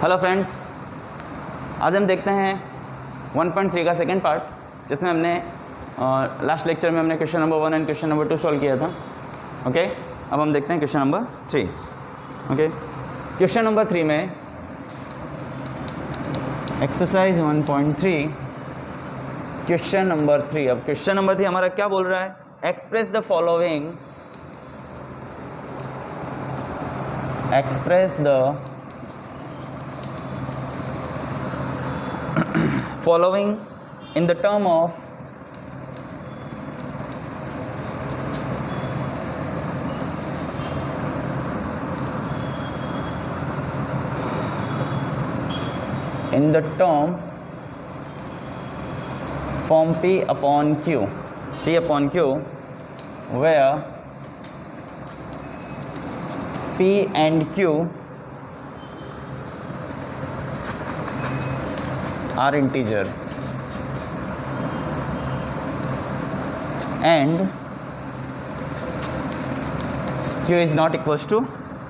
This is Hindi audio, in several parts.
हेलो फ्रेंड्स, आज हम देखते हैं 1.3 का सेकंड पार्ट, जिसमें हमने लास्ट लेक्चर में हमने question number 1 and question number 2 solve किया था। ओके, अब हम देखते हैं question number 3। Okay, question number 3 में एक्सरसाइज 1.3 क्वेश्चन नंबर 3। अब क्वेश्चन नंबर 3 हमारा क्या बोल रहा है? Express the following, express the following in the term of form P upon Q, where P and Q are integers and Q is not equals to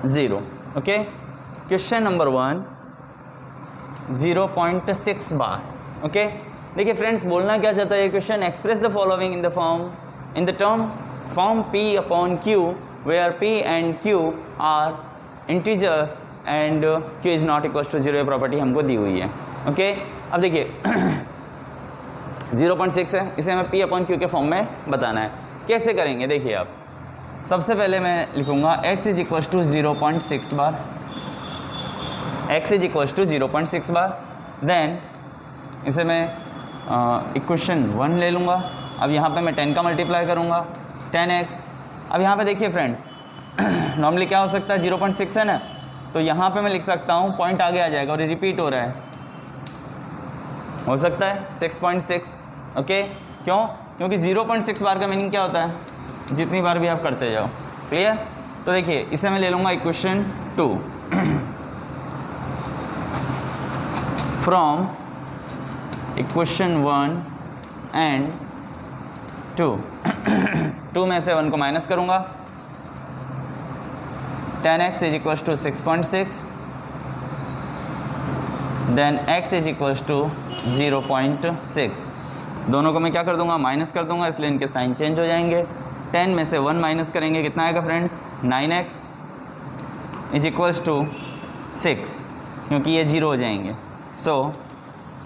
0. okay, question number 1 0.6 bar. Okay, देखिए फ्रेंड्स, बोलना क्या चाहता है ये question? Express the following in the term form P upon Q where P and Q are integers and Q is not equals to 0। ये प्रॉपर्टी हमको दी हुई है। ओके, अब देखिए 0.6 है, इसे हमें P अपॉन Q के फॉर्म में बताना है। कैसे करेंगे? देखिए आप, सबसे पहले मैं लिखूंगा x is equals to 0.6 bar, x is equals to 0.6 bar. Then इसे मैं इक्वेशन 1 ले लूँगा। अब यहाँ पे मैं 10 का मल्टीप्लाई करूँगा, 10x। अब यहाँ पे देखिए फ्रेंड्स, नॉर्मली क्या हो सकता है? 0.6 है ना, तो यहाँ पे मैं लिख सकता हूँ, पॉइंट आगे आ जाएगा और ये रिपीट हो रहा है, हो सकता है 6.6। ओके, क्यों? क्योंकि 0.6 बार का मीनिंग क्या होता है? जितनी बार भी आप करते जाओ। क्लियर? तो देखिए, इसे मैं ले लूँगा इक्वेशन 2 फ्रॉम इक्वेशन 1 एंड 2। 2 में से 1 को माइनस करूँगा, 10x is equals to 6.6, then x is equals to 0.6। दोनों को मैं क्या कर दूंगा? माइनस कर दूंगा, इसलिए इनके साइन चेंज हो जाएंगे। 10 में से 1 माइनस करेंगे, कितना आएगा friends? 9x is equals to 6, क्योंकि ये 0 हो जाएंगे। So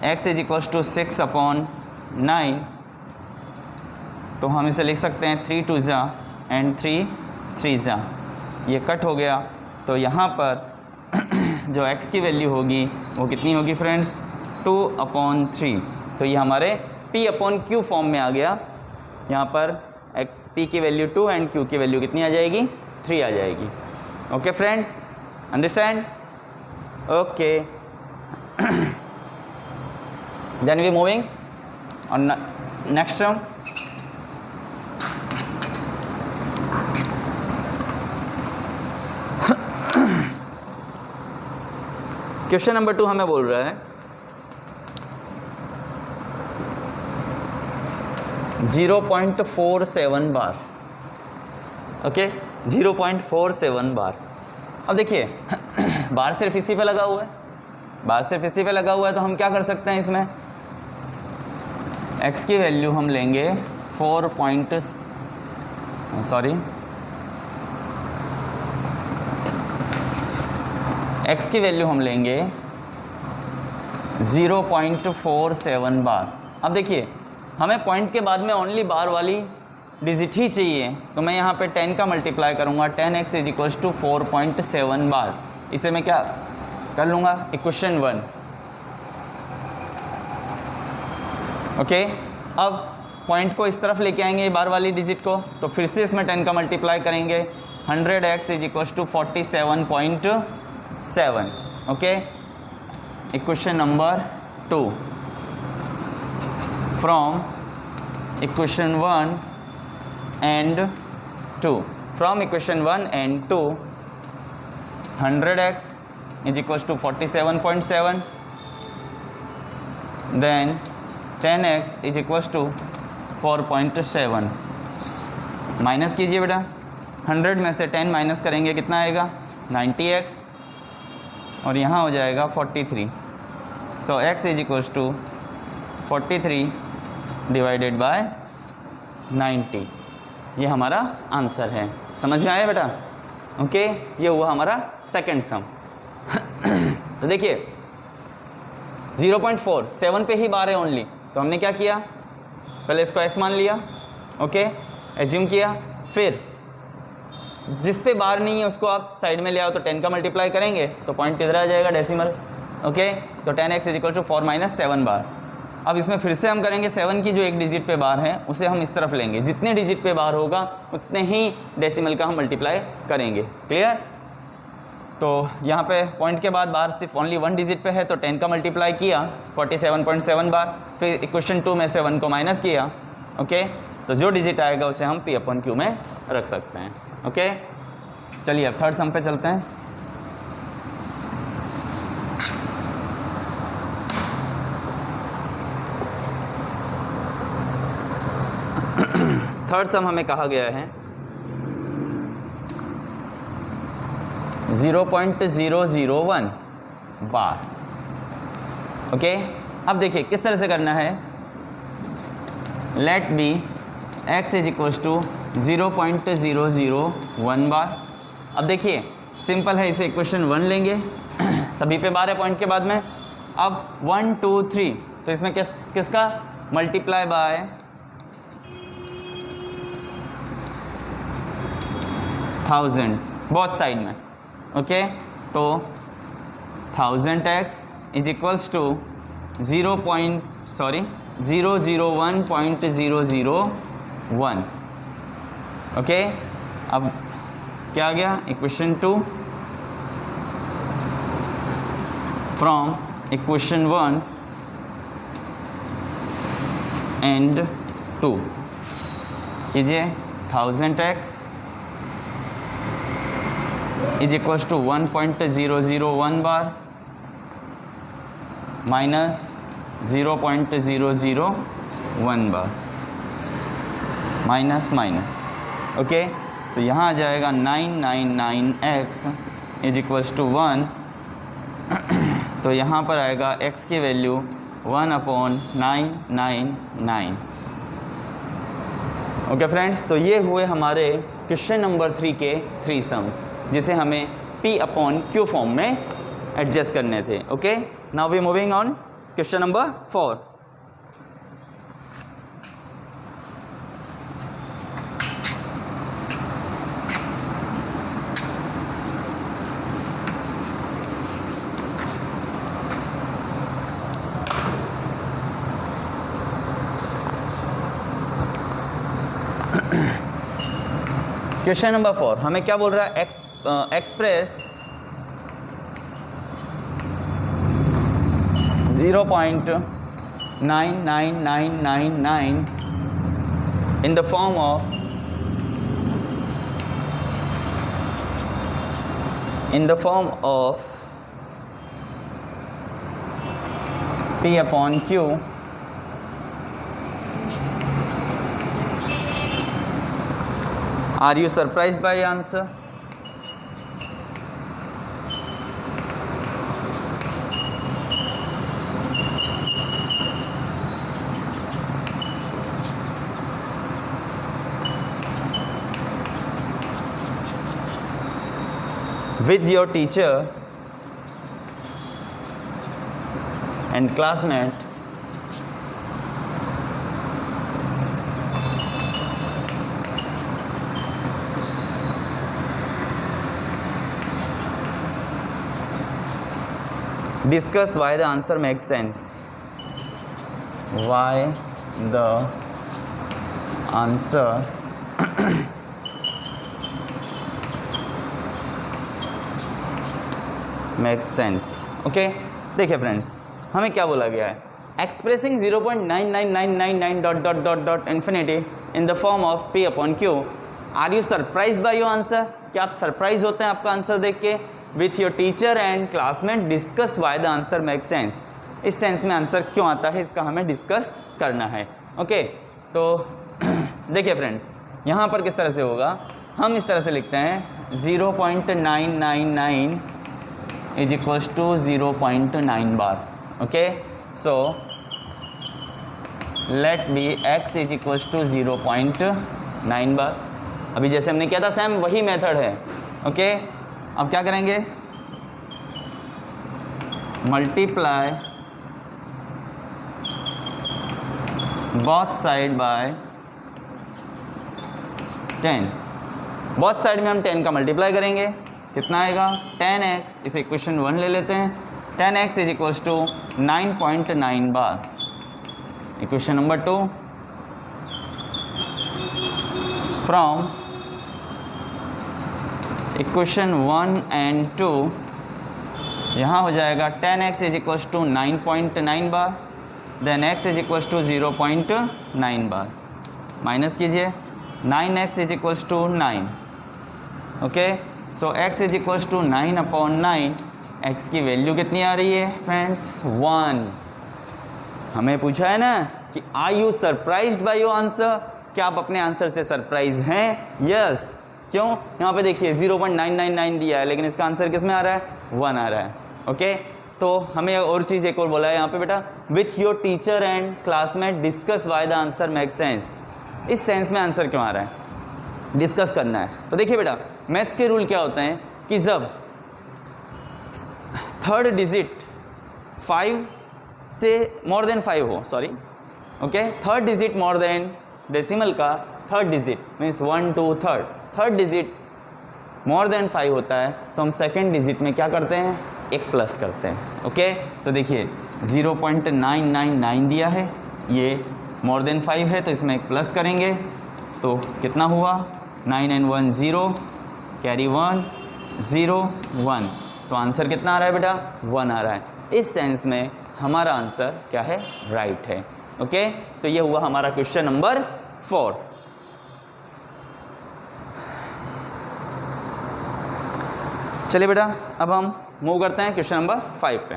x is equals to 6 upon 9, तो हम इसे लिख सकते हैं 3 2 जा एंड 3 3 जा, ये कट हो गया। तो यहाँ पर जो x की वैल्यू होगी वो कितनी होगी फ्रेंड्स? 2/3। तो ये हमारे P अपॉन Q फॉर्म में आ गया। यहाँ पर P की वैल्यू 2 एंड Q की वैल्यू कितनी आ जाएगी? 3 आ जाएगी। Okay friends, understand? Okay, then we moving on next term. Question number 2 हमें बोल रहा है 0.47 बार। ओके, 0.47 बार। अब देखिए बार सिर्फ इसी पे लगा हुआ है, तो हम क्या कर सकते हैं? इसमें x की वैल्यू हम लेंगे x की वैल्यू हम लेंगे 0.47 बार। अब देखिए, हमें पॉइंट के बाद में ओनली बार वाली डिजिट ही चाहिए, तो मैं यहाँ पे 10 का मल्टीप्लाई करूँगा, 10x इज इक्वल्स टू 4.7 बार। इसे मैं क्या कर लूँगा? इक्वेशन 1। ओके, अब पॉइंट को इस तरफ लेके आएंगे, बार वाली डिजिट को, तो फिर से इसमें 10 का मल्टीप्लाई करेंगे, 100x is equals to 47.7। Okay, equation number 2 from equation 1 and 2, 100x is equals to 47.7, then 10x is equals to 4.7। Minus कीजिए बेटा, 100 में से 10 माइनस करेंगे कितना आएगा 90x, और यहाँ हो जाएगा 43। So x is equals to 43 divided by 90। ये हमारा आंसर है। समझ में आया बेटा? ओके, ये हुआ हमारा सेकंड सम। तो देखिए 0.4 7 पे ही बार है ओनली, तो हमने क्या किया, पहले इसको x मान लिया, ओके, एज्यूम किया, फिर जिस पे बार नहीं है उसको आप साइड में ले आओ, तो 10 का मल्टीप्लाई करेंगे तो पॉइंट किधर आ जाएगा, डेसिमल, ओके। तो 10x इज इक्वल टू 4 - 7 बार। अब इसमें फिर से हम करेंगे 7 की जो एक डिजिट पे बार है उसे हम इस तरफ लेंगे, जितने डिजिट पे बार होगा उतने ही डेसिमल का हम मल्टीप्लाई करेंगे। क्लियर? तो यहाँ पे पॉइंट के बाद बार सिर्फ ओनली 1 डिजिट पे है, तो 10 का मल्टीप्लाई किया 47.7 बार, फिर इक्वेशन 2 में से 1 को माइनस किया, ओके। तो जो डिजिट आएगा उसे हम P/Q में रख सकते हैं, ओके। चलिए अब थर्ड सम पे चलते हैं। थर्ड सम हमें कहा गया है 0.001 बार, ओके। अब देखिए किस तरह से करना है। Let be x is equals to 0.001 bar. अब देखिए सिंपल है, इसे इक्वेशन 1 लेंगे, सभी पे बार है पॉइंट के बाद में। अब 1 2 3, तो इसमें किसका मल्टीप्लाई बाय 1000 बोथ साइड में, ओके। तो 1000x is equals to 001.001, okay. अब क्या आ गया, इक्वेशन 2 फ्रॉम इक्वेशन 1 एंड 2 कीजिए। 1000x is equals to 1.001 bar minus 0.001 bar, minus minus, okay. तो यहाँ आ जाएगा 999x इज इक्वल्स टू 1। तो यहाँ पर आएगा x की वैल्यू 1/999। ओके फ्रेंड्स, तो ये हुए हमारे क्वेश्चन नंबर 3 के 3 सम्स, जिसे हमें P/Q फॉर्म में एडजस्ट करने थे, okay. Now we moving on question number 4। Question number 4 हमें क्या बोल रहा है, express 0.99999 in the form of P/Q Are you surprised by the answer? With your teacher and classmate, discuss why the answer makes sense. Why the answer makes sense. Okay, देखिए फ्रेंड्स, हमें क्या बोला गया है, expressing 0.99999 infinity in the form of P/Q. Are you surprised by your answer? क्या आप सरप्राइज होते हैं आपका आंसर देख के? With your teacher and classmate discuss why the answer makes sense. इस सेंस में आंसर क्यों आता है, इसका हमें डिस्कस करना है, ओके। तो देखिए फ्रेंड्स, यहाँ पर किस तरह से होगा, हम इस तरह से लिखते हैं 0.999 is equals to 0.9 bar. Okay, so let be x is equals to 0.9 bar. अभी जैसे हमने किया था सेम वही मेथड है. ओके, अब क्या करेंगे, multiply both side by 10. Both side में हम 10 का मल्टीप्लाई करेंगे, कितना आएगा 10x. इसे इक्वेशन 1 ले लेते हैं. 10x is equals to 9.9 bar. Equation number 2 from equation 1 and 2 यहाँ हो जाएगा 10x is equals to 9.9 bar, then x is equals to 0.9 bar. Minus कीजिए, 9x is equals to 9. Okay, so x is equals to 9/9. x की वैल्यू कितनी आ रही है फ्रेंड्स, 1. हमें पूछा है ना कि are you surprised by your answer, क्या आप अपने आंसर से सरप्राइज हैं? यस. क्यों? यहाँ पे देखिए 0.999 दिया है, लेकिन इसका आंसर किस में आ रहा है, 1 आ रहा है. ओके, तो हमें और चीज़ एक और बोला है यहाँ पे बेटा, with your teacher and classmate discuss why the answer make sense. इस सेंस में आंसर क्यों आ रहा है, डिस्कस करना है. तो देखिए बेटा, मैथ्स के रूल क्या होते हैं कि जब थर्ड डिजिट 5 से मोर देन 5 हो, sorry, okay, third digit more than decimal का third digit means 1 2 third digit more than 5 होता है, तो हम सेकेंड डिजिट में क्या करते हैं, एक प्लस करते हैं. ओके, तो देखिए 0.999 दिया है, ये मोर देन 5 है, तो इसमें एक प्लस करेंगे तो कितना हुआ, 9 and 1 0, कैरी 1 0 1. तो आंसर कितना आ रहा है बेटा, 1 आ रहा है. इस सेंस में हमारा आंसर क्या है, राइट है. ओके, तो ये हुआ हमारा क्वेश्चन नंबर 4. चलिए बेटा, अब हम मूव करते हैं क्वेश्चन नंबर 5 पे.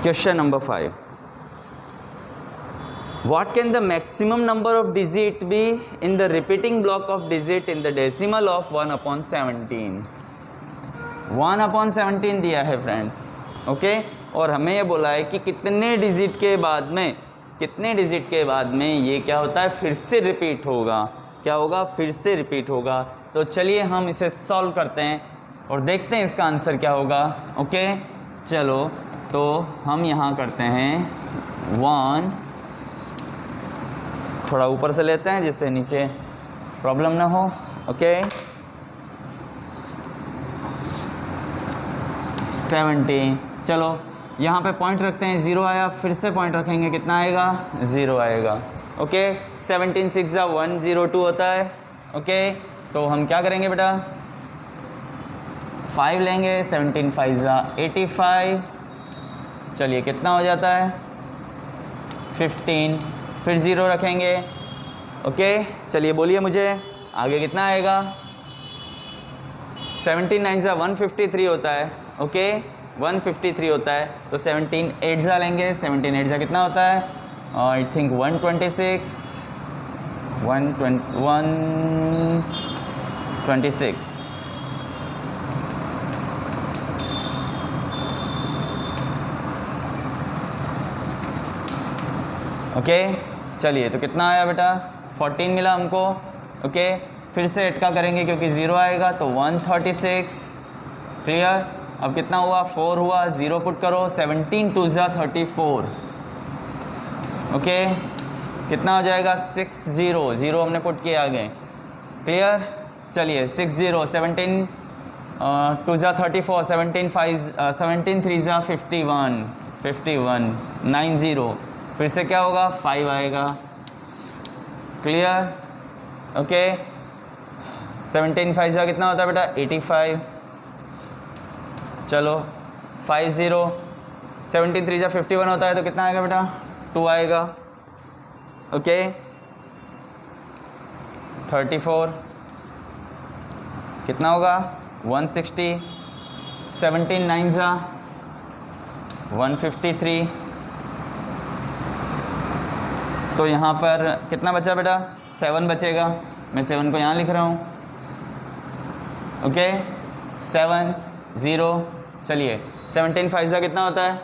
Question number 5. What can the maximum number of digit be in the repeating block of digit in the decimal of 1/17? 1/17 दिया है फ्रेंड्स. ओके, और हमें ये बोला है कि कितने डिजिट के बाद में ये क्या होता है, फिर से रिपीट होगा. क्या होगा, फिर से रिपीट होगा. तो चलिए हम इसे सॉल्व करते हैं और देखते हैं इसका आंसर क्या होगा. ओके, चलो तो हम यहाँ करते हैं 1, थोड़ा ऊपर से लेते हैं जिससे नीचे प्रॉब्लम ना हो. ओके, 17. चलो यहाँ पे पॉइंट रखते हैं, 0 आया, फिर से पॉइंट रखेंगे, कितना आएगा, 0 आएगा. ओके, 17 6 जा 102 होता है. ओके, तो हम क्या करेंगे बेटा, 5 लेंगे, 17 5 जा 85. चलिए कितना हो जाता है, 15. फिर 0 रखेंगे. ओके, चलिए बोलिए मुझे आगे कितना आएगा, 17 9 जा 153 होता है. ओके, 153 होता है, तो 17 8 जा लेंगे. 17 8 जा कितना होता है, आई थिंक 126. ओके, चलिए तो कितना आया बेटा, 14 मिला हमको. ओके, फिर से 8 का करेंगे क्योंकि 0 आएगा, तो 136. क्लियर. अब कितना हुआ, 4 हुआ, 0 पुट करो, 17 2 जा 34. ओके, कितना हो जाएगा, 60 हमने पुट किया आगे. क्लियर. चलिए 60 17 2 जा 34, 17 3 जा 51 90. फिर से क्या होगा, 5 आएगा. क्लियर. ओके, 17 5 जा कितना होता है बेटा, 85. चलो 50, 17 3 जा 51 होता है, तो कितना आएगा बेटा, 2 आएगा. ओके, 34, कितना होगा 160, 17 9 जा 153, तो यहाँ पर कितना बचा बेटा 7 बचेगा, मैं 7 को यहाँ लिख रहा हूँ, ओके 7 0, चलिए 17 5 जा कितना होता है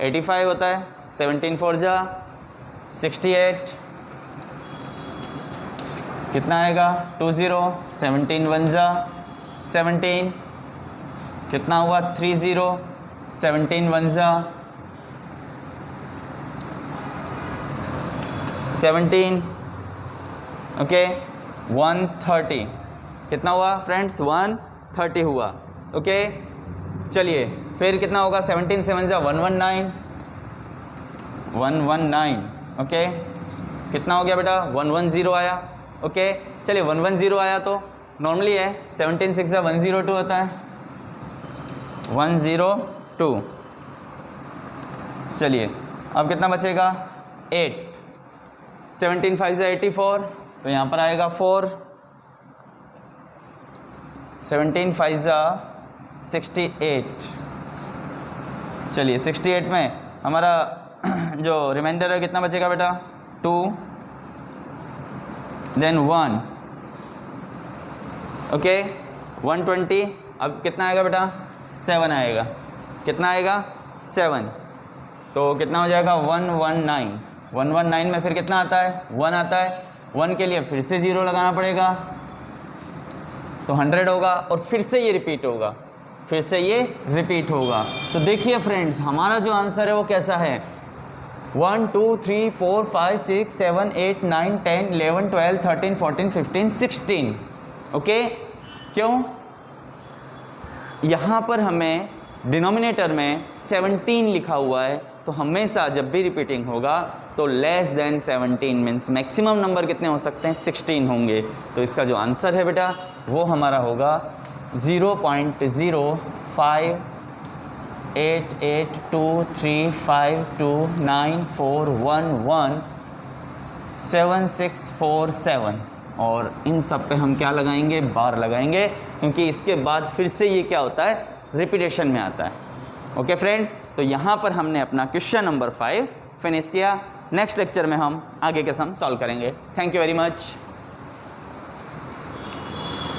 85 होता है, 17 4 जा 68, कितना आएगा 20, 17 1 जा 17, कितना हुआ 30, 17 1 जा 17, ओके 130, कितना हुआ फ्रेंड्स 130 हुआ, ओके चलिए फिर कितना होगा 17 7 जा 119, 119, ओके कितना हो गया बेटा 110 आया, ओके चलिए 110 आया तो नॉर्मली है 17 6 जा 102 होता है 102, चलिए अब कितना बचेगा 8, 17 5 जा 84, तो यहाँ पर आएगा 4, 17 5 जा 68, चलिए 68 में हमारा जो रिमाइंडर है कितना बचेगा बेटा 2, देन 1, ओके 120, अब कितना आएगा बेटा 7 आएगा, कितना आएगा 7, तो कितना हो जाएगा 119, 119 में फिर कितना आता है 1 आता है, 1 के लिए फिर से 0 लगाना पड़ेगा तो 100 होगा और फिर से ये रिपीट होगा, फिर से ये रिपीट होगा। तो देखिए फ्रेंड्स हमारा जो आंसर है वो कैसा है 1 2 3 4 5 6 7 8 9 10 11 12 13 14 15 16, ओके क्यों यहाँ पर हमें डिनोमिनेटर में 17 लिखा हुआ है, तो हमेशा जब भी रिपीटिंग होगा तो less than 17 means maximum number कितने हो सकते हैं 16 होंगे, तो इसका जो आंसर है बेटा वो हमारा होगा 0.08823529411767, और इन सब पे हम क्या लगाएंगे बार लगाएंगे, क्योंकि इसके बाद फिर से ये क्या होता है रिपीटेशन में आता है, ओके फ्रेंड्स। तो यहाँ पर हमने अपना क्वेश्चन नंबर 5 फिनिश किया, नेक्स्ट लेक्चर में हम आगे के सम सॉल्व करेंगे। Thank you very much.